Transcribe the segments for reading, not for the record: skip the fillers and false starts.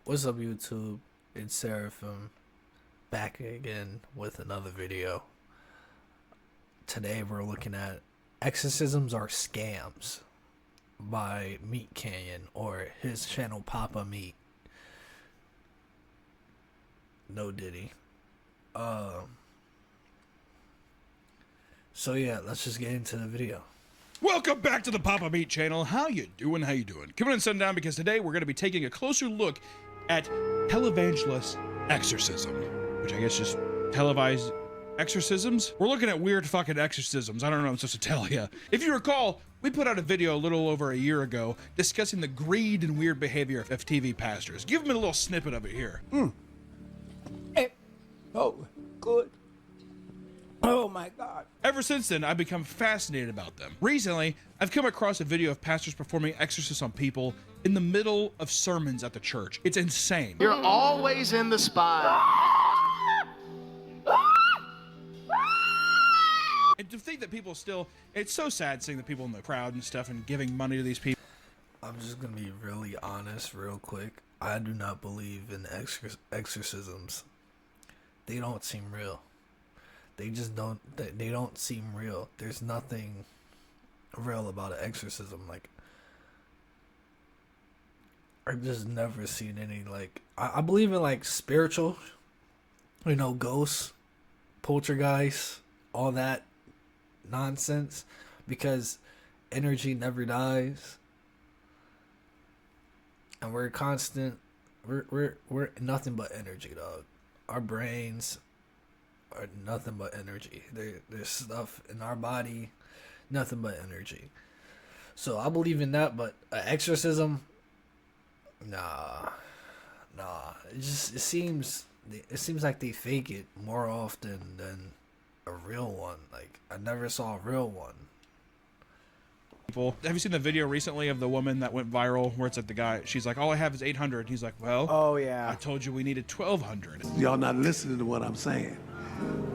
What's up, YouTube? It's Seraphim back again with another video. Today we're looking at Exorcisms Are Scams by Meat Canyon, or his channel Papa Meat. No Diddy. So yeah, let's just get into the video. Welcome back to the Papa Meat channel. How you doing? How you doing? Come on and sit down because today we're going to be taking a closer look at televangelist exorcism, which I guess just televised exorcisms. We're looking at weird fucking exorcisms. I don't know what I'm supposed to tell you. If you recall, we put out a video a little over a year ago discussing the greed and weird behavior of TV pastors. Give them a little snippet of it here. Oh, good. Oh my God. Ever since then, I've become fascinated about them. Recently, I've come across a video of pastors performing exorcisms on people in the middle of sermons at the church. It's insane. You're always in the spot. And to think that people still, it's so sad seeing the people in the crowd and stuff and giving money to these people. I'm just gonna be really honest real quick. I do not believe in exorcisms. They don't seem real. They just don't, they don't seem real. There's nothing real about an exorcism. Like, I've just never seen any, like, I believe in, like, spiritual, you know, ghosts, poltergeists, all that nonsense, because energy never dies. And we're constant, we're nothing but energy, dog. Our brains are nothing but energy. There's stuff in our body, nothing but energy. So I believe in that, but an exorcism, nah. It seems like they fake it more often than a real one. Like, I never saw a real one. Have you seen the video recently of the woman that went viral where it's like the guy, she's like, all I have is 800. He's like, well, Oh yeah. I told you we needed 1,200. Y'all not listening to what I'm saying.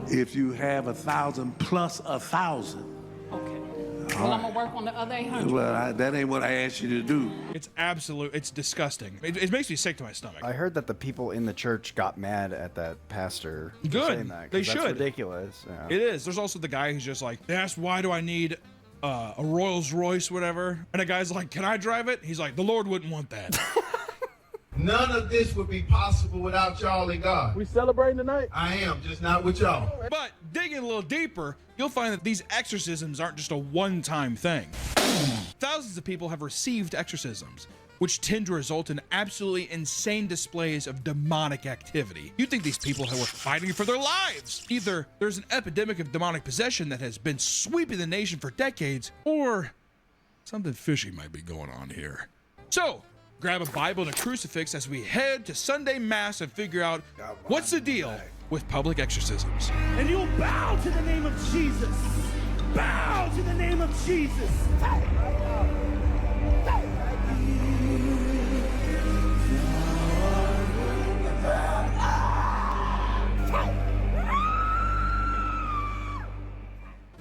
If you have 1,000 plus 1,000, Okay. Well, I'm gonna work on the other 800. well, that ain't what I asked you to do. It's absolute, it's disgusting. It makes me sick to my stomach. I heard that the people in the church got mad at that pastor for Good. saying that, 'cause They that's should. ridiculous. Yeah. It is. There's also the guy who's just like, they asked, why do I need a Rolls Royce, whatever? And the guy's like, can I drive it? He's like, the Lord wouldn't want that. None of this would be possible without y'all and God. We celebrating tonight? I am, just not with y'all. But digging a little deeper, you'll find that these exorcisms aren't just a one-time thing. Thousands of people have received exorcisms, which tend to result in absolutely insane displays of demonic activity. You think these people were fighting for their lives. Either there's an epidemic of demonic possession that has been sweeping the nation for decades, or something fishy might be going on here. So, grab a Bible and a crucifix as we head to Sunday Mass and figure out what's the deal with public exorcisms. And you'll bow to the name of Jesus. Bow to the name of Jesus.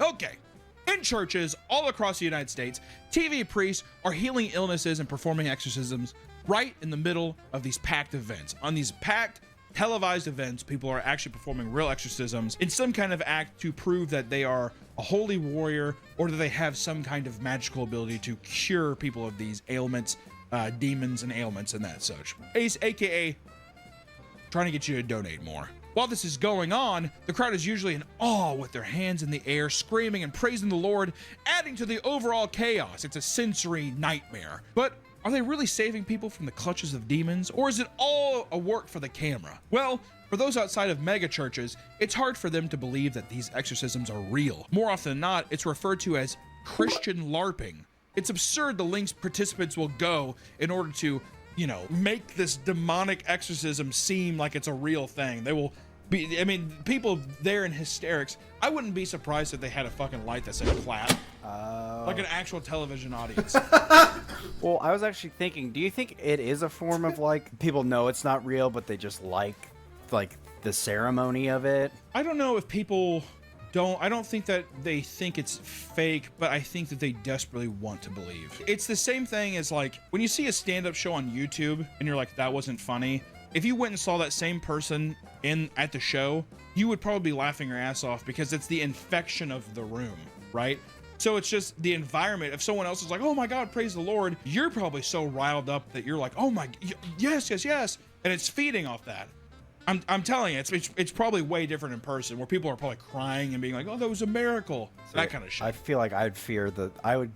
Okay. In churches all across the United States, TV priests are healing illnesses and performing exorcisms right in the middle of these packed events. On these packed, televised events, people are actually performing real exorcisms in some kind of act to prove that they are a holy warrior or that they have some kind of magical ability to cure people of these ailments, demons and ailments and that such. AKA trying to get you to donate more. While this is going on, the crowd is usually in awe with their hands in the air, screaming and praising the Lord, adding to the overall chaos. It's a sensory nightmare. But are they really saving people from the clutches of demons, or is it all a work for the camera? Well, for those outside of mega churches, it's hard for them to believe that these exorcisms are real. More often than not, it's referred to as Christian LARPing. It's absurd the lengths participants will go in order to, you know, make this demonic exorcism seem like it's a real thing. They will be, I mean, people there in hysterics. I wouldn't be surprised if they had a fucking light that said clap. Like an actual television audience. Well, I was actually thinking, do you think it is a form of, like, people know it's not real, but they just like the ceremony of it? I don't know if people don't think that they think it's fake, but I think that they desperately want to believe. It's the same thing as like when you see a stand-up show on YouTube and you're like, that wasn't funny. If you went and saw that same person at the show, you would probably be laughing your ass off because it's the infection of the room, right? So it's just the environment. If someone else is like, oh my God, praise the Lord, you're probably so riled up that you're like, oh my, yes, yes, yes. And it's feeding off that. I'm telling you, it's probably way different in person where people are probably crying and being like, oh, that was a miracle. That kind of shit. I feel like I'd fear that I would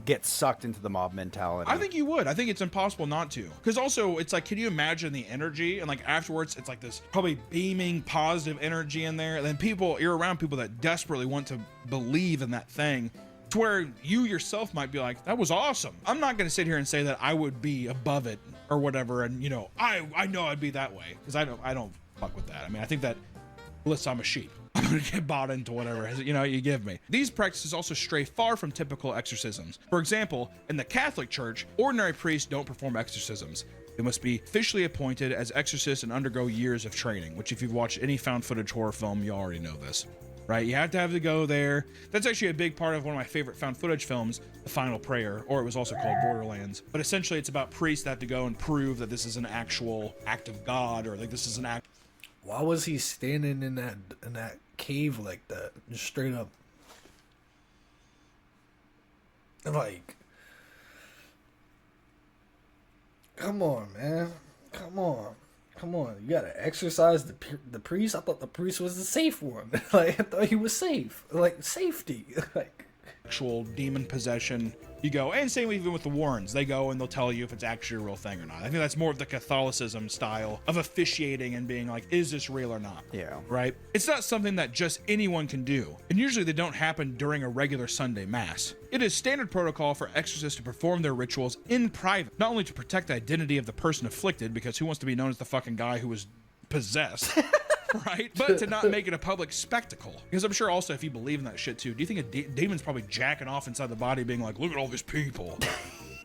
get sucked into the mob mentality. I think you would. I think it's impossible not to. Because also, it's like, can you imagine the energy? And like afterwards, it's like this probably beaming positive energy in there. And then you're around people that desperately want to believe in that thing. To where you yourself might be like, that was awesome. I'm not going to sit here and say that I would be above it or whatever. And you know, I know I'd be that way because I don't fuck with that. I mean, I think that, listen, I'm a sheep. I'm going to get bought into whatever, you know, you give me. These practices also stray far from typical exorcisms. For example, in the Catholic Church, ordinary priests don't perform exorcisms. They must be officially appointed as exorcists and undergo years of training, which if you've watched any found footage horror film, you already know this. Right? You have to go there. That's actually a big part of one of my favorite found footage films, The Final Prayer, or it was also called Borderlands. But essentially it's about priests that have to go and prove that this is an actual act of God, or like this is an act. Why was he standing in that cave like that? Just straight up. Like, come on, man. Come on. You gotta exercise the priest. I thought the priest was the safe one. Like, I thought he was safe. Like, safety. Like, actual demon possession. You go, and same even with the Warrens. They go and they'll tell you if it's actually a real thing or not. I think that's more of the Catholicism style of officiating and being like, is this real or not? Yeah. Right? It's not something that just anyone can do. And usually they don't happen during a regular Sunday mass. It is standard protocol for exorcists to perform their rituals in private, not only to protect the identity of the person afflicted, because who wants to be known as the fucking guy who was possessed? Right? But to not make it a public spectacle. Because I'm sure also if you believe in that shit too, do you think a demon's probably jacking off inside the body being like, look at all these people.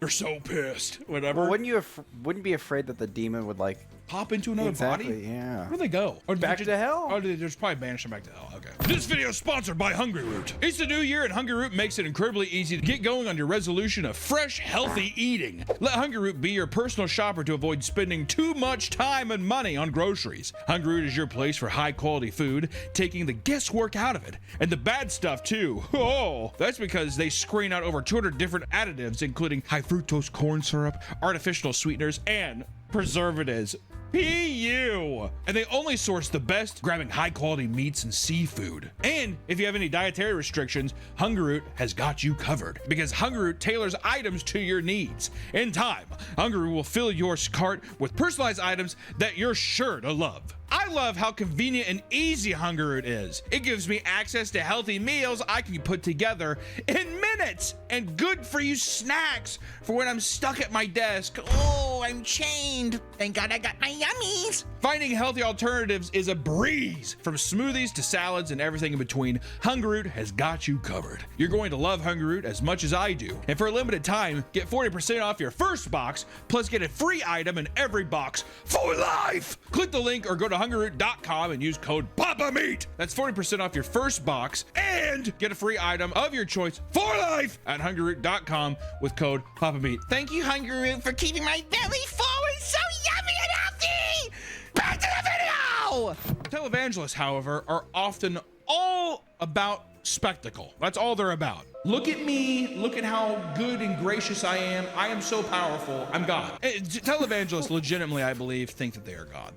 They're so pissed. Whatever. Well, wouldn't you wouldn't be afraid that the demon would like pop into another body? Yeah. Where do they go? Or back to hell? Oh, they just probably banish them back to hell. Okay. This video is sponsored by Hungry Root. It's the new year and Hungry Root makes it incredibly easy to get going on your resolution of fresh, healthy eating. Let Hungry Root be your personal shopper to avoid spending too much time and money on groceries. Hungry Root is your place for high quality food, taking the guesswork out of it. And the bad stuff too. Oh, that's because they screen out over 200 different additives, including high fructose corn syrup, artificial sweeteners, and preservatives. PU! And they only source the best, grabbing high quality meats and seafood. And if you have any dietary restrictions, Hungry Root has got you covered, because Hungry Root tailors items to your needs. In time, Hungry Root will fill your cart with personalized items that you're sure to love. I love how convenient and easy Hungry Root is. It gives me access to healthy meals I can put together in minutes, and good for you snacks for when I'm stuck at my desk. Oh, I'm chained. Thank God I got my yummies. Finding healthy alternatives is a breeze. From smoothies to salads and everything in between, Hungry Root has got you covered. You're going to love Hungry Root as much as I do. And for a limited time, get 40% off your first box, plus get a free item in every box for life. Click the link or go to hungryroot.com and use code PAPAMEAT. That's 40% off your first box and get a free item of your choice for life at hungryroot.com with code PAPAMEAT. Thank you, Hungry Root, for keeping my belly full and so yummy and healthy. Back to the video! Televangelists, however, are often all about spectacle. That's all they're about. Look at me. Look at how good and gracious I am. I am so powerful. I'm God. Televangelists legitimately, I believe, think that they are God.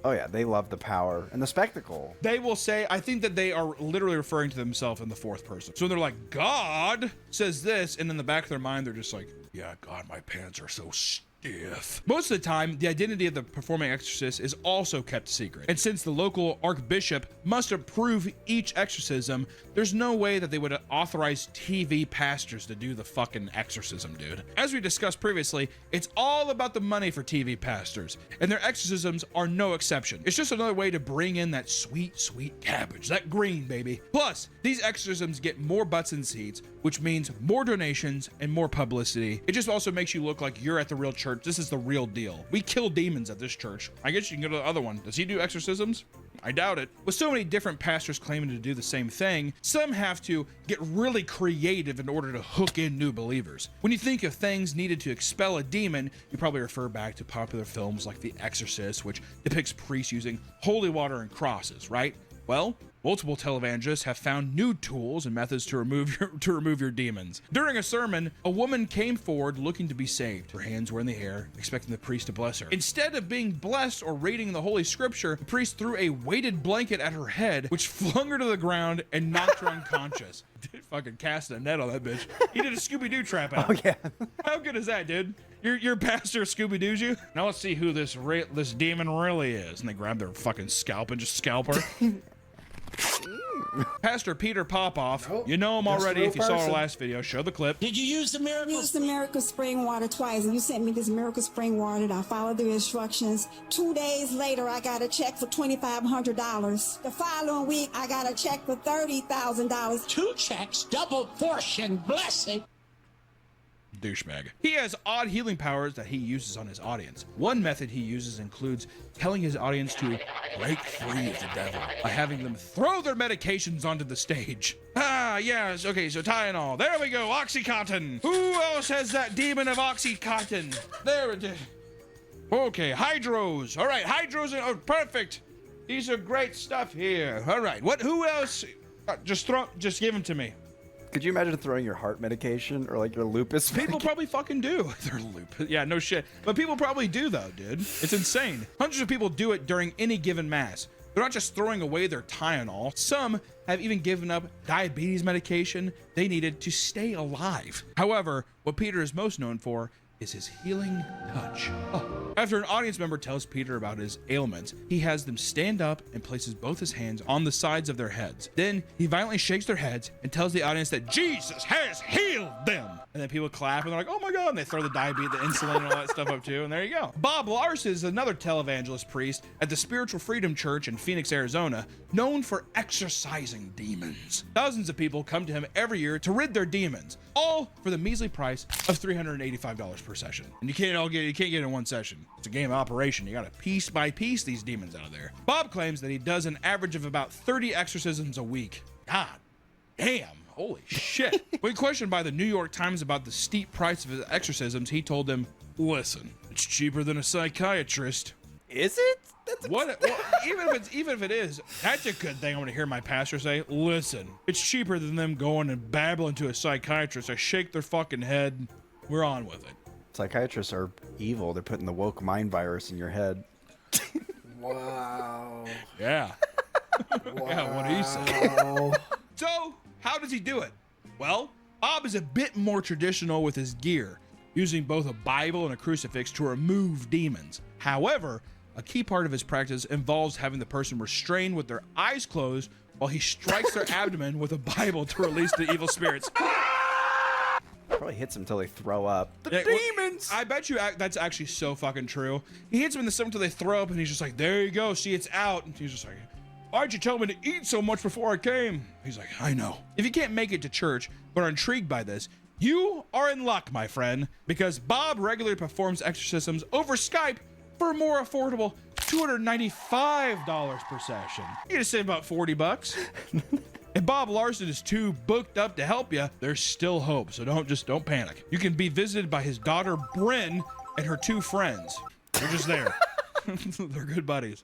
Oh yeah, they love the power and the spectacle. They will say, I think that they are literally referring to themselves in the fourth person. So they're like, God says this, and in the back of their mind, they're just like, yeah, God, my pants are so stiff. Most of the time, the identity of the performing exorcist is also kept secret. And since the local archbishop must approve each exorcism, there's no way that they would authorize TV pastors to do the fucking exorcism, dude. As we discussed previously, it's all about the money for TV pastors, and their exorcisms are no exception. It's just another way to bring in that sweet, sweet cabbage, that green, baby. Plus, these exorcisms get more butts in seats, which means more donations and more publicity. It just also makes you look like you're at the real church. This is the real deal. We kill demons at this church. I guess you can go to the other one. Does he do exorcisms? I doubt it. With so many different pastors claiming to do the same thing, some have to get really creative in order to hook in new believers. When you think of things needed to expel a demon, you probably refer back to popular films like The Exorcist, which depicts priests using holy water and crosses, right? Well, multiple televangelists have found new tools and methods to remove your demons. During a sermon, a woman came forward looking to be saved. Her hands were in the air, expecting the priest to bless her. Instead of being blessed or reading the Holy Scripture, the priest threw a weighted blanket at her head, which flung her to the ground and knocked her unconscious. Dude, fucking cast a net on that bitch. He did a Scooby-Doo trap out. Oh yeah. How good is that, dude? Your pastor Scooby-Doo's you? Now let's see who this demon really is. And they grab their fucking scalp and just scalp her. Pastor Peter Popoff, you know him already if you saw our last video. Show the clip. Did you use the miracle? I used the miracle spring water twice, and you sent me this miracle spring water, and I followed the instructions. 2 days later, I got a check for $2,500. The following week, I got a check for $30,000. 2 checks, double portion blessing. Douchebag. He has odd healing powers that he uses on his audience. One method he uses includes telling his audience to break free of the devil by having them throw their medications onto the stage. Ah, yes, okay, so Tylenol. There we go, Oxycontin. Who else has that demon of Oxycontin? There it is. Okay, Hydros. All right, Hydros, oh, perfect. These are great stuff here. All right, who else? Just give them to me. Could you imagine throwing your heart medication or like your lupus? People probably fucking do. They're lupus. Yeah, no shit. But people probably do though, dude. It's insane. Hundreds of people do it during any given mass. They're not just throwing away their Tylenol. Some have even given up diabetes medication they needed to stay alive. However, what Peter is most known for is his healing touch. Oh. After an audience member tells Peter about his ailments, he has them stand up and places both his hands on the sides of their heads. Then he violently shakes their heads and tells the audience that Jesus has healed them. And then people clap and they're like, oh my God, and they throw the diabetes, the insulin and all that stuff up too, and there you go. Bob Larson is another televangelist priest at the Spiritual Freedom Church in Phoenix, Arizona, known for exorcising demons. Thousands of people come to him every year to rid their demons, all for the measly price of $385 per session. And you can't get it in one session. It's a game of operation. You gotta piece by piece these demons out of there. Bob claims that he does an average of about 30 exorcisms a week. God damn. Holy shit. When questioned by the New York Times about the steep price of his exorcisms, he told them, listen, it's cheaper than a psychiatrist. Is it? Even if it is, that's a good thing. I'm gonna hear my pastor say, listen, it's cheaper than them going and babbling to a psychiatrist. I shake their fucking head. We're on with it. Psychiatrists are evil. They're putting the woke mind virus in your head. Wow. Yeah. Wow. Yeah, what he said. So, how does he do it? Well, Bob is a bit more traditional with his gear, using both a Bible and a crucifix to remove demons. However, a key part of his practice involves having the person restrained with their eyes closed while he strikes their abdomen with a Bible to release the evil spirits. Probably hits them until they throw up. Demons! I bet you that's actually so fucking true. He hits them in the stomach until they throw up, and he's just like, there you go, see, it's out. And he's just like, why'd you tell me to eat so much before I came? He's like, I know. If you can't make it to church, but are intrigued by this, you are in luck, my friend, because Bob regularly performs exorcisms over Skype for a more affordable $295 per session. You just save about $40. If Bob Larson is too booked up to help you, there's still hope, so don't panic. You can be visited by his daughter Bryn and her 2 friends. They're just there. They're good buddies.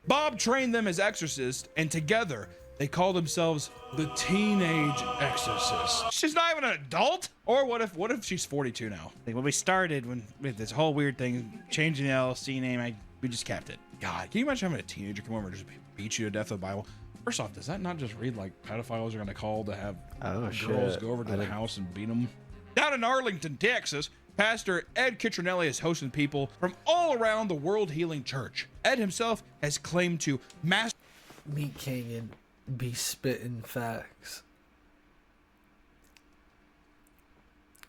Bob trained them as exorcists, and together they call themselves the Teenage Exorcists. She's not even an adult? Or what if she's 42 now? Like when we started with this whole weird thing, changing the LLC name, we just kept it. God, can you imagine having a teenager come over and just beat you to death with the Bible? First off, does that not just read like pedophiles are going to call to have girls go over to the house and beat them? Down in Arlington, Texas, Pastor Ed Kitronelli is hosting people from all around the World Healing Church. Ed himself has claimed to master Meat King and be spitting facts.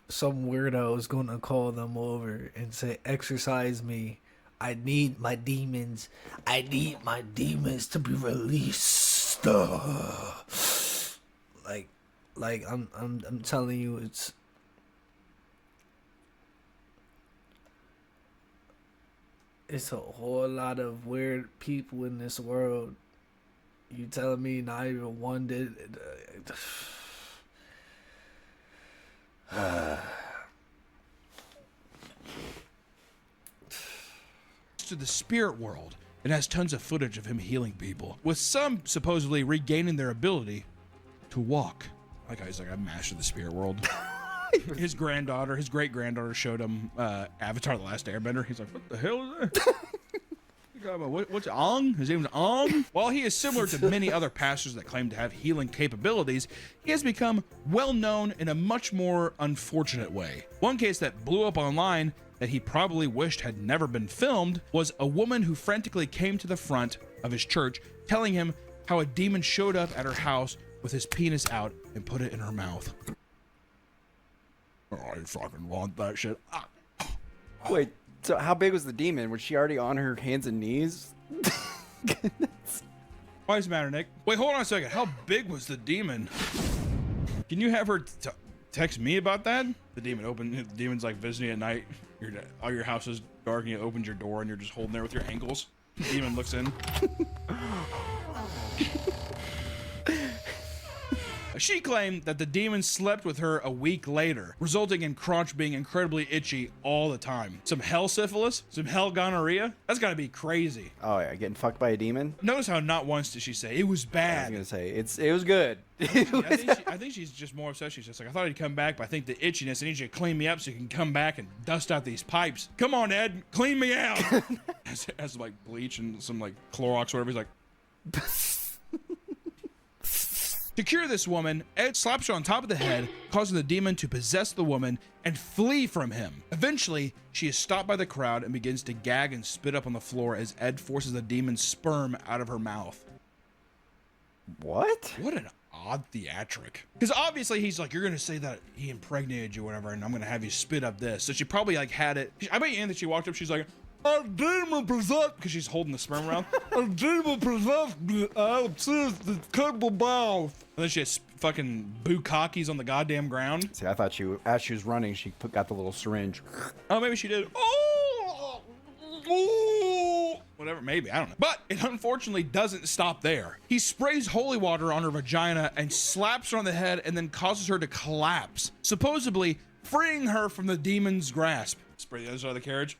Some weirdo is gonna call them over and say, exorcise me. I need my demons. I need my demons to be released. Like I'm telling you, it's a whole lot of weird people in this world You telling me not even one did? To the spirit world and has tons of footage of him healing people, with some supposedly regaining their ability to walk. Like he's like, I mastered the spirit world. His granddaughter, his great granddaughter, showed him Avatar: The Last Airbender. He's like, what the hell is that? What's Ong? His name's Ong. While he is similar to many other pastors that claim to have healing capabilities, he has become well known in a much more unfortunate way. One case that blew up online that he probably wished had never been filmed was a woman who frantically came to the front of his church telling him how a demon showed up at her house with his penis out and put it in her mouth. Oh, I fucking want that shit. Wait, so how big was the demon? Was she already on her hands and knees? Why does it matter, Nick? Wait, hold on a second. How big was the demon? Can you have her text me about that? The demon's like visiting at night. All your house is dark and you opened your door and you're just holding there with your ankles. The demon looks in. She claimed that the demon slept with her a week later, resulting in crotch being incredibly itchy all the time. Some hell syphilis? Some hell gonorrhea? That's gotta be crazy. Oh yeah, getting fucked by a demon? Notice how not once did she say, it was bad. I was gonna say, it was good. I think she's just more upset. She's just like, I thought he'd come back, but I think the itchiness, I need you to clean me up so you can come back and dust out these pipes. Come on, Ed, clean me out. has like bleach and some like Clorox or whatever. He's like... To cure this woman, Ed slaps her on top of the head, causing the demon to possess the woman and flee from him. Eventually, she is stopped by the crowd and begins to gag and spit up on the floor as Ed forces the demon's sperm out of her mouth. What? What an odd theatric. Because obviously he's like, you're going to say that he impregnated you or whatever, and I'm going to have you spit up this. So she probably like had it. I bet you that she walked up, she's like, a demon possessed, because she's holding the sperm around. A demon possessed me. I obsessed the cable mouth. And then she has fucking bukkakis on the goddamn ground. See, I thought as she was running, she got the little syringe. Oh, maybe she did. Oh! Whatever, maybe, I don't know. But it unfortunately doesn't stop there. He sprays holy water on her vagina and slaps her on the head and then causes her to collapse, supposedly freeing her from the demon's grasp. Spray the other side of the carriage.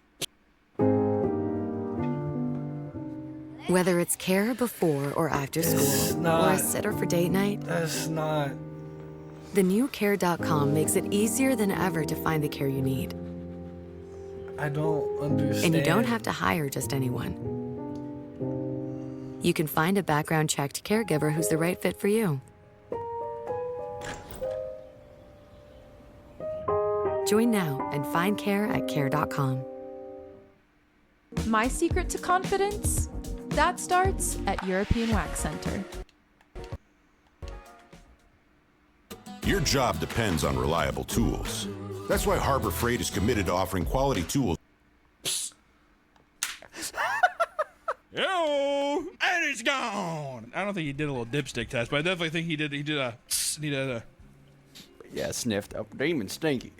Whether it's care before or after school, or a sitter for date night, That's not. the new Care.com makes it easier than ever to find the care you need. I don't understand. And you don't have to hire just anyone. You can find a background-checked caregiver who's the right fit for you. Join now and find care at Care.com. My secret to confidence? That starts at European Wax Center. Your job depends on reliable tools. That's why Harbor Freight is committed to offering quality tools. Yo, and it's gone. I don't think he did a little dipstick test, but I definitely think he did a. Yeah, sniffed up. Demon stinky.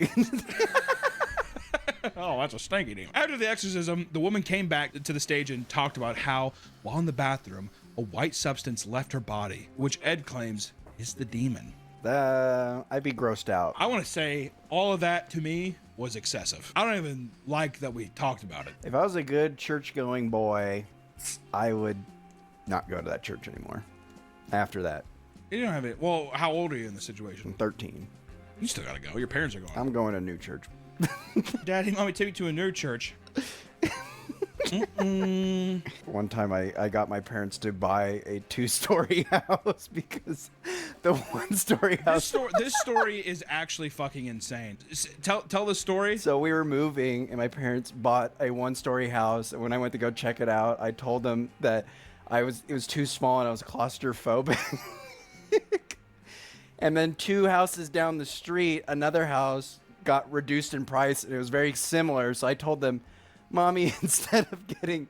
Oh, that's a stanky demon. After the exorcism, the woman came back to the stage and talked about how, while in the bathroom, a white substance left her body, which Ed claims is the demon. I'd be grossed out. I want to say all of that to me was excessive. I don't even like that we talked about it. If I was a good church-going boy, I would not go to that church anymore. After that. You don't have it. Well, how old are you in the situation? I'm 13. You still gotta go. Your parents are going. I'm going to a new church. Daddy, mommy, take me to a new church. One time I got my parents to buy a 2-story house because the 1-story house... This story is actually fucking insane. Tell the story. So we were moving and my parents bought a 1-story house, and when I went to go check it out, I told them that it was too small and I was claustrophobic. And then 2 houses down the street, another house got reduced in price and it was very similar. So I told them, Mommy, instead of getting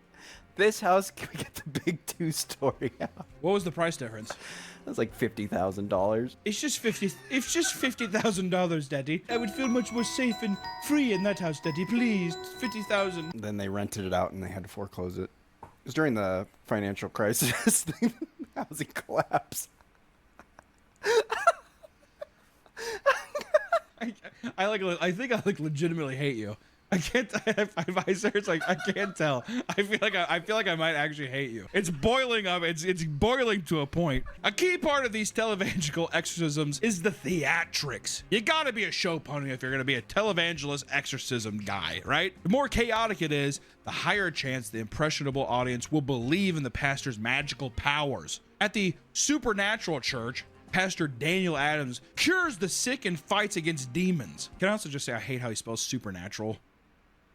this house, can we get the big 2-story house? What was the price difference? It was like $50,000. It's just $50,000, Daddy. I would feel much more safe and free in that house, Daddy. Please, $50,000. Then they rented it out and they had to foreclose it. It was during the financial crisis. Housing collapse. I think I legitimately hate you. I can't. If I search, like, I can't tell. I feel like I might actually hate you. It's boiling up. It's boiling to a point. A key part of these televangelical exorcisms is the theatrics. You gotta be a show pony if you're gonna be a televangelist exorcism guy, right? The more chaotic it is, the higher chance the impressionable audience will believe in the pastor's magical powers. At the Supernatural Church, Pastor Daniel Adams cures the sick and fights against demons. Can I also just say I hate how he spells supernatural?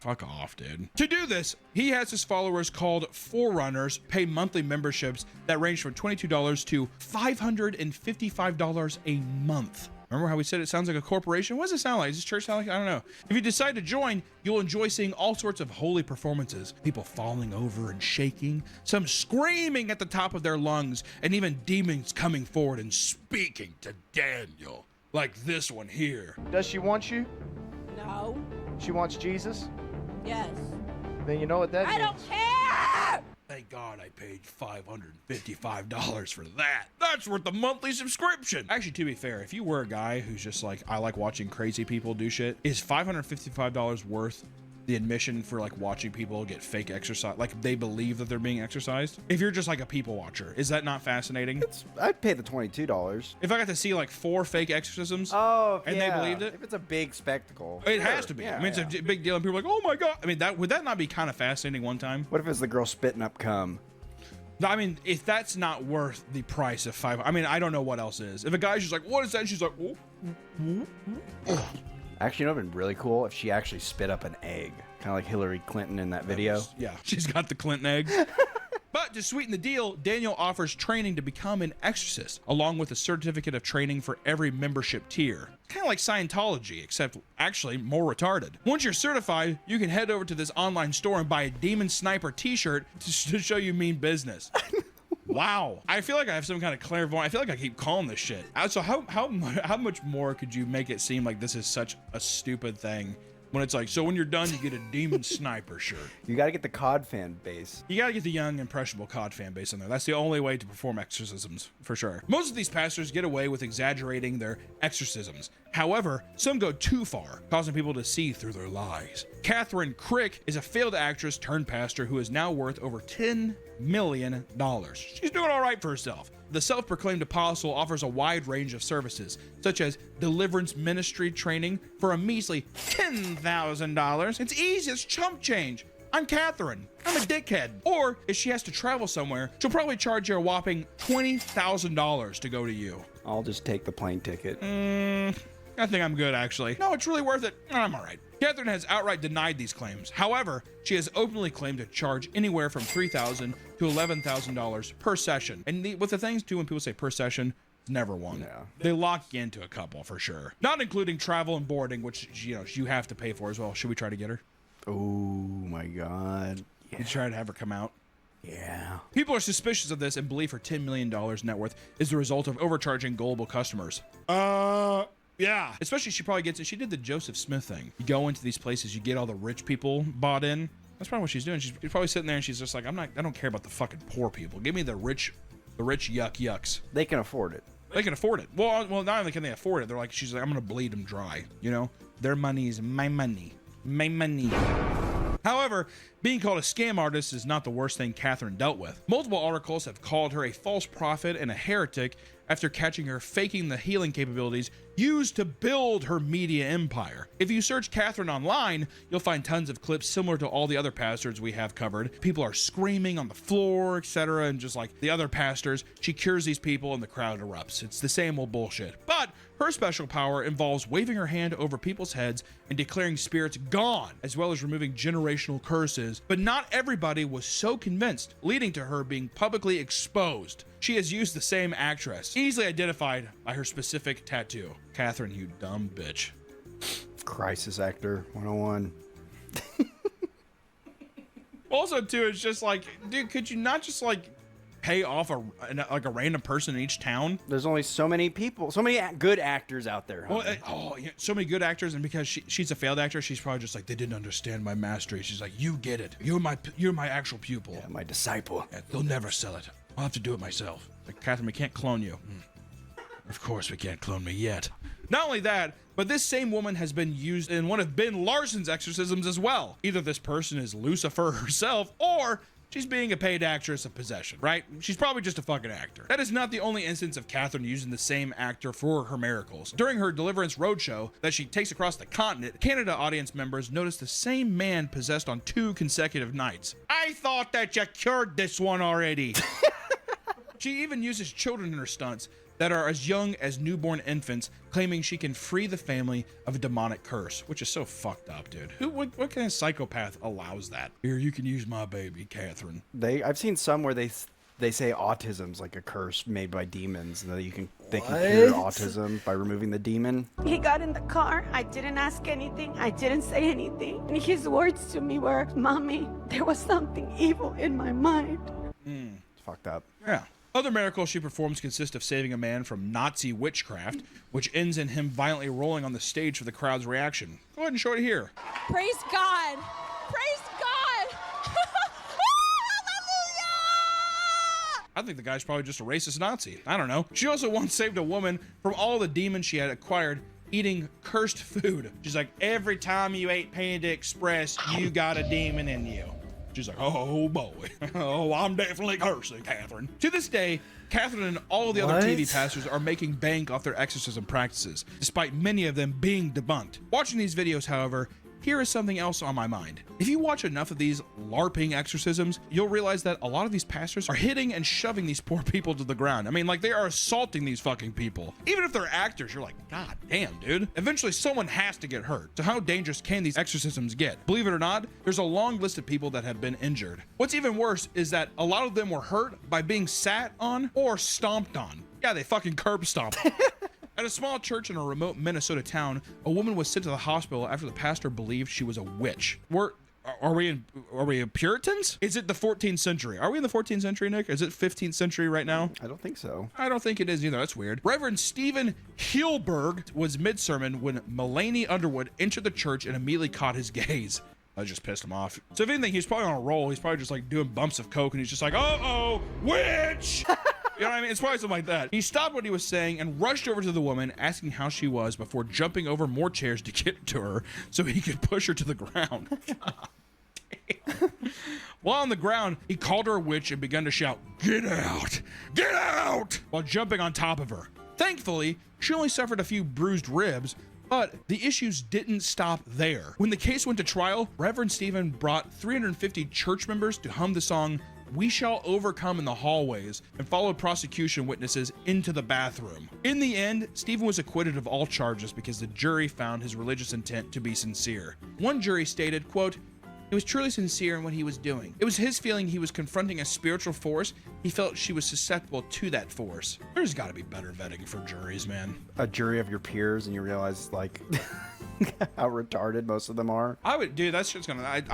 Fuck off, dude. To do this, he has his followers called Forerunners pay monthly memberships that range from $22 to $555 a month. Remember how we said it sounds like a corporation? What does it sound like? Does this church sound like? I don't know. If you decide to join, you'll enjoy seeing all sorts of holy performances. People falling over and shaking, some screaming at the top of their lungs, and even demons coming forward and speaking to Daniel. Like this one here. Does she want you? No. She wants Jesus? Yes. Then you know what that means. I don't care! Thank God I paid $555 for that. That's worth the monthly subscription. Actually, to be fair, if you were a guy who's just like, I like watching crazy people do shit, is $555 worth the admission for like watching people get fake exercise? Like they believe that they're being exercised? If you're just like a people watcher, is that not fascinating? I'd pay the $22. If I got to see like 4 fake exorcisms and they believed it, if it's a big spectacle, it has to be. Yeah, I mean, it's a big deal, and people are like, oh my God. I mean, would that not be kind of fascinating one time? What if it's the girl spitting up cum? I mean, if that's not worth the price of I mean, I don't know what else is. If a guy's just like, what is that? And she's like, oh. Actually, it would have been really cool if she actually spit up an egg, kind of like Hillary Clinton in that video. Yeah, she's got the Clinton egg. But to sweeten the deal, Daniel offers training to become an exorcist, along with a certificate of training for every membership tier. Kind of like Scientology, except actually more retarded. Once you're certified, you can head over to this online store and buy a Demon Sniper t-shirt to show you mean business. Wow. I feel like I have some kind of clairvoyant. I feel like I keep calling this shit. So how much more could you make it seem like this is such a stupid thing when it's like, so when you're done, you get a Demon Sniper shirt. You got to get the COD fan base. You got to get the young, impressionable COD fan base in there. That's the only way to perform exorcisms, for sure. Most of these pastors get away with exaggerating their exorcisms. However, some go too far, causing people to see through their lies. Catherine Crick is a failed actress turned pastor who is now worth over $10 million. She's doing all right for herself. The self-proclaimed apostle offers a wide range of services, such as deliverance ministry training for a measly $10,000. It's easy, it's chump change. I'm Catherine. I'm a dickhead. Or if she has to travel somewhere, she'll probably charge you a whopping $20,000 to go to you. I'll just take the plane ticket. I think I'm good, actually. No, it's really worth it. I'm all right. Catherine has outright denied these claims. However, she has openly claimed to charge anywhere from $3,000 to $11,000 per session. And with the things too, when people say per session, it's never one. Yeah. They lock you into a couple for sure. Not including travel and boarding, which you have to pay for as well. Should we try to get her? Oh my God. Yeah. You try to have her come out? Yeah. People are suspicious of this and believe her $10 million net worth is the result of overcharging gullible customers. Yeah. Especially she probably gets it. She did the Joseph Smith thing. You go into these places, you get all the rich people bought in. That's probably what she's doing. She's probably sitting there and she's just like, I don't care about the fucking poor people. Give me the rich yucks. They can afford it. They can afford it. Well, not only can they afford it, they're like, she's like, I'm gonna bleed them dry. You know, their money is my money. My money. However, being called a scam artist is not the worst thing Catherine dealt with. Multiple articles have called her a false prophet and a heretic after catching her faking the healing capabilities used to build her media empire. If you search Catherine online, you'll find tons of clips similar to all the other pastors we have covered. People are screaming on the floor, etc., and just like the other pastors, she cures these people and the crowd erupts. It's the same old bullshit. But her special power involves waving her hand over people's heads and declaring spirits gone, as well as removing generational curses. But not everybody was so convinced, leading to her being publicly exposed. She has used the same actress, easily identified by her specific tattoo. Catherine, you dumb bitch. Crisis actor 101. Also, too, it's just like, dude, could you not just like pay off a random person in each town? There's only so many people, so many good actors out there. Well, yeah, so many good actors, and because she's a failed actress, she's probably just like, they didn't understand my mastery. She's like, you get it. You're my actual pupil. Yeah, my disciple. Yeah, they'll never sell it. I'll have to do it myself. Like, Catherine, we can't clone you. Of course we can't clone me yet. Not only that, but this same woman has been used in one of Ben Larson's exorcisms as well. Either this person is Lucifer herself, or she's being a paid actress of possession, right? She's probably just a fucking actor. That is not the only instance of Catherine using the same actor for her miracles. During her Deliverance Roadshow that she takes across the continent, Canada audience members noticed the same man possessed on 2 consecutive nights. I thought that you cured this one already. She even uses children in her stunts that are as young as newborn infants, claiming she can free the family of a demonic curse, which is so fucked up, dude. What kind of psychopath allows that? Here, you can use my baby, Catherine. I've seen some where they say autism's like a curse made by demons, and that they can cure autism by removing the demon. He got in the car. I didn't ask anything. I didn't say anything. And his words to me were, "Mommy, there was something evil in my mind." It's fucked up. Yeah. Other miracles she performs consist of saving a man from Nazi witchcraft, which ends in him violently rolling on the stage for the crowd's reaction. Go ahead and show it here. Praise God. Praise God. I think the guy's probably just a racist Nazi. I don't know. She also once saved a woman from all the demons she had acquired eating cursed food. She's like, every time you ate Panda Express, you got a demon in you. She's like, oh boy, oh, I'm definitely cursing, Catherine. To this day, Catherine and all the other TV pastors are making bank off their exorcism practices, despite many of them being debunked. Watching these videos, however, here is something else on my mind. If you watch enough of these LARPing exorcisms, you'll realize that a lot of these pastors are hitting and shoving these poor people to the ground. I mean, like, they are assaulting these fucking people. Even if they're actors, you're like, God damn, dude. Eventually, someone has to get hurt. So how dangerous can these exorcisms get? Believe it or not, there's a long list of people that have been injured. What's even worse is that a lot of them were hurt by being sat on or stomped on. Yeah, they fucking curb stomped. At a small church in a remote Minnesota town, a woman was sent to the hospital after the pastor believed she was a witch. Are we Puritans? Is it the 14th century? Are we in the 14th century, Nick? Is it 15th century right now? I don't think so. I don't think it is either. That's weird. Reverend Stephen Heelberg was mid-sermon when Mulaney Underwood entered the church and immediately caught his gaze. That just pissed him off. So if anything, he's probably on a roll. He's probably just like doing bumps of coke and he's just like, uh-oh, witch! You know what I mean? It's probably something like that. He stopped what he was saying and rushed over to the woman, asking how she was before jumping over more chairs to get to her so he could push her to the ground. While on the ground, he called her a witch and began to shout, "Get out! Get out!" while jumping on top of her. Thankfully, she only suffered a few bruised ribs, but the issues didn't stop there. When the case went to trial, Reverend Stephen brought 350 church members to hum the song "We Shall Overcome" in the hallways and followed prosecution witnesses into the bathroom. In the end, Stephen was acquitted of all charges because the jury found his religious intent to be sincere. One jury stated, quote, "He was truly sincere in what he was doing. It was his feeling he was confronting a spiritual force. He felt she was susceptible to that force." There's got to be better vetting for juries, man. A jury of your peers, and you realize, like, how retarded most of them are. I would, dude, that shit's gonna,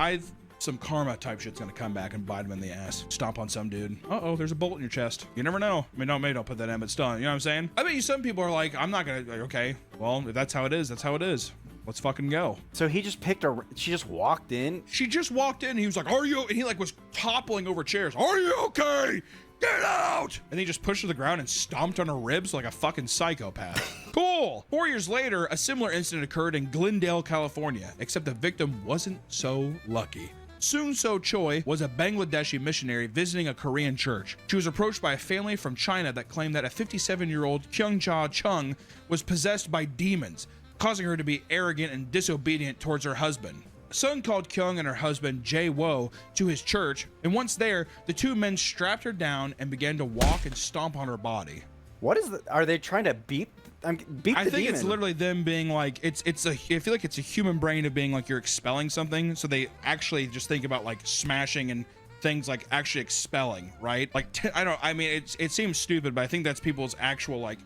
some karma type shit's gonna come back and bite him in the ass. Stomp on some dude. Uh-oh, there's a bullet in your chest. You never know. I mean, maybe don't put that in, but still, you know what I'm saying? I bet you some people are like, I'm not gonna, like, okay, well, if that's how it is, that's how it is. Let's fucking go. So he just picked she just walked in? She just walked in and he was like, are you, and he like was toppling over chairs. Are you okay? Get out! And he just pushed her to the ground and stomped on her ribs like a fucking psychopath. Cool. 4 years later, a similar incident occurred in Glendale, California, except the victim wasn't so lucky. Soon So Choi was a Bangladeshi missionary visiting a Korean church. She was approached by a family from China that claimed that a 57-year-old Kyung Cha Chung was possessed by demons, causing her to be arrogant and disobedient towards her husband. Sun called Kyung and her husband Jae Wo to his church, and once there, the two men strapped her down and began to walk and stomp on her body. What is the? Are they trying to beat the demon? I think it's literally them being like, I feel like it's a human brain of being like you're expelling something, so they actually just think about like smashing and things like actually expelling, right? Like it seems stupid, but I think that's people's actual like,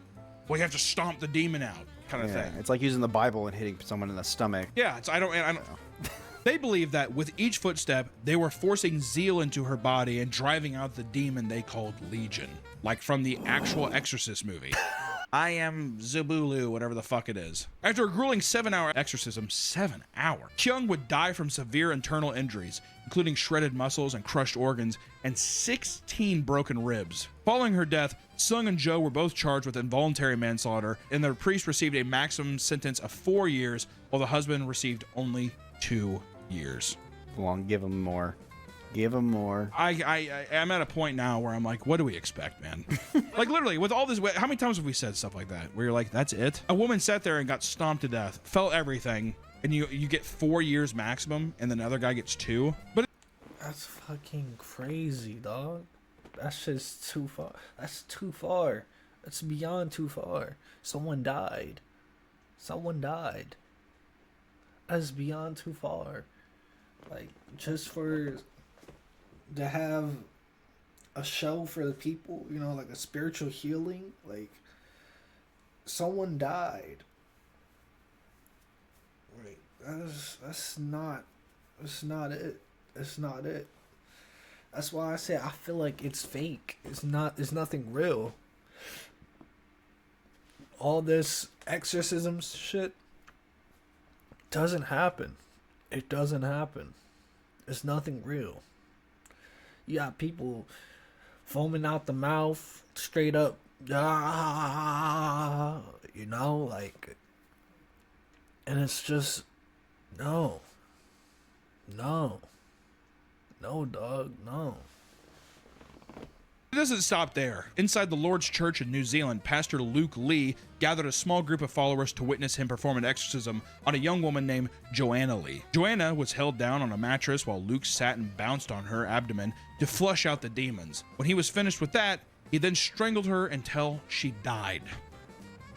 well, you have to stomp the demon out kind of thing. It's like using the Bible and hitting someone in the stomach. Yeah, I don't know. They believe that with each footstep, they were forcing zeal into her body and driving out the demon they called Legion, like from the actual Exorcist movie. I am Zubulu, whatever the fuck it is. After a grueling 7-hour exorcism, 7 hours, Kyung would die from severe internal injuries, including shredded muscles and crushed organs, and 16 broken ribs. Following her death, Sung and Jo were both charged with involuntary manslaughter, and the priest received a maximum sentence of 4 years, while the husband received only 2 years. Go on, give him more. Give him more. I'm at a point now where I'm like, what do we expect, man? Like, literally, with all this, how many times have we said stuff like that? Where you're like, that's it? A woman sat there and got stomped to death, felt everything, and you get 4 years maximum, and then the other guy gets 2. But that's fucking crazy, dog. That's just too far. That's too far. That's beyond too far. Someone died. Someone died. That's beyond too far. Like, just for to have a show for the people, you know, like a spiritual healing, like someone died. Like that's not it. It's not it. That's why I say I feel like it's fake. It's nothing real. All this exorcisms shit doesn't happen. It doesn't happen. It's nothing real. You got people foaming out the mouth, straight up, you know, like, and it's just, no, dog, no. it doesn't stop there. Inside the Lord's Church in New Zealand, Pastor Luke Lee gathered a small group of followers to witness him perform an exorcism on a young woman named Joanna Lee. Joanna was held down on a mattress while Luke sat and bounced on her abdomen to flush out the demons. When he was finished with that, he then strangled her until she died.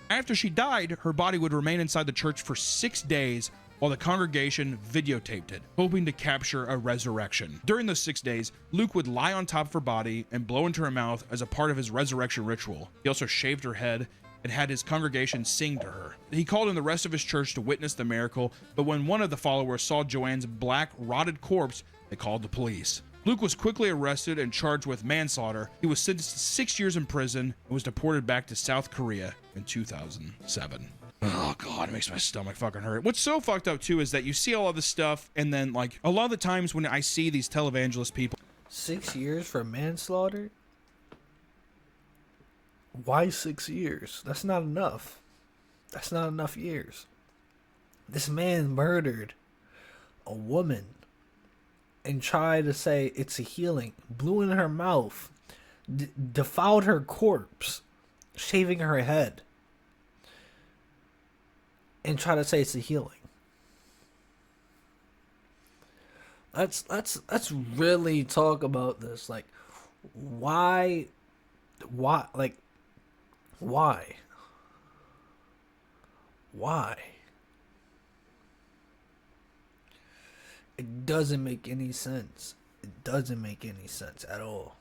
After she died, her body would remain inside the church for 6 days while the congregation videotaped it, hoping to capture a resurrection. During those 6 days, Luke would lie on top of her body and blow into her mouth as a part of his resurrection ritual. He also shaved her head and had his congregation sing to her. He called in the rest of his church to witness the miracle, but when one of the followers saw Joanne's black, rotted corpse, they called the police. Luke was quickly arrested and charged with manslaughter. He was sentenced to 6 years in prison and was deported back to South Korea in 2007. Oh god, it makes my stomach fucking hurt. What's so fucked up too is that you see all of this stuff, and then like a lot of the times when I see these televangelist people, 6 years for manslaughter? Why 6 years? That's not enough. That's not enough years. This man murdered a woman and tried to say it's a healing, blew in her mouth, defiled her corpse, shaving her head, and try to say it's a healing. Let's really talk about this. Like, why, like, why? It doesn't make any sense. It doesn't make any sense at all.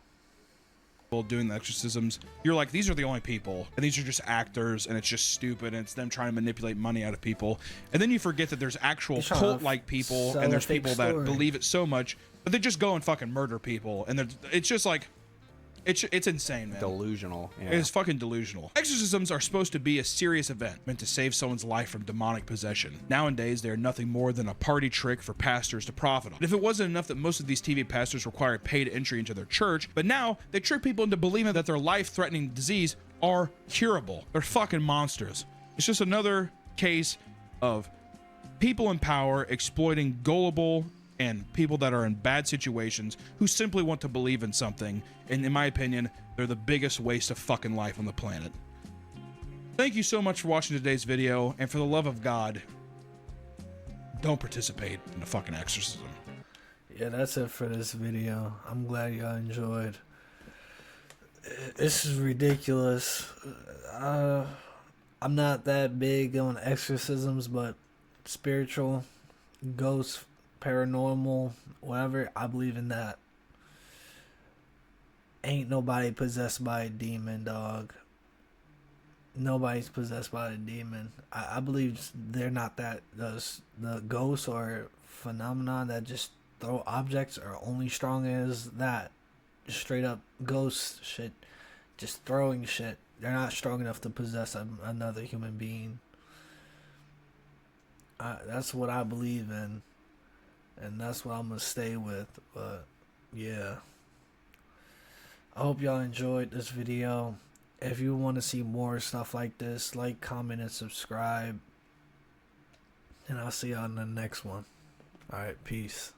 Doing the exorcisms, you're like, these are the only people, and these are just actors, and it's just stupid, and it's them trying to manipulate money out of people. And then you forget that there's actual cult-like people, and there's people that believe it so much, but they just go and fucking murder people, and it's just like, it's insane, man. Delusional. Yeah. It's fucking delusional. Exorcisms are supposed to be a serious event meant to save someone's life from demonic possession. Nowadays, they are nothing more than a party trick for pastors to profit on. And if it wasn't enough that most of these TV pastors require paid entry into their church, but now they trick people into believing that their life-threatening disease are curable. They're fucking monsters. It's just another case of people in power exploiting gullible and people that are in bad situations who simply want to believe in something, and in my opinion, they're the biggest waste of fucking life on the planet. Thank you so much for watching today's video, and for the love of God, don't participate in a fucking exorcism. Yeah, that's it for this video. I'm glad y'all enjoyed. This is ridiculous. I'm not that big on exorcisms, but spiritual, ghosts, paranormal, whatever, I believe in that. Ain't nobody possessed by a demon, dog. Nobody's possessed by a demon. I believe they're not that. The ghosts or phenomenon that just throw objects are only strong as that. Just straight up ghost shit. just throwing shit. They're not strong enough to possess another human being. That's what I believe in, and that's what I'm gonna stay with. But yeah, I hope y'all enjoyed this video. If you want to see more stuff like this, like, comment, and subscribe. And I'll see y'all in the next one. Alright, peace.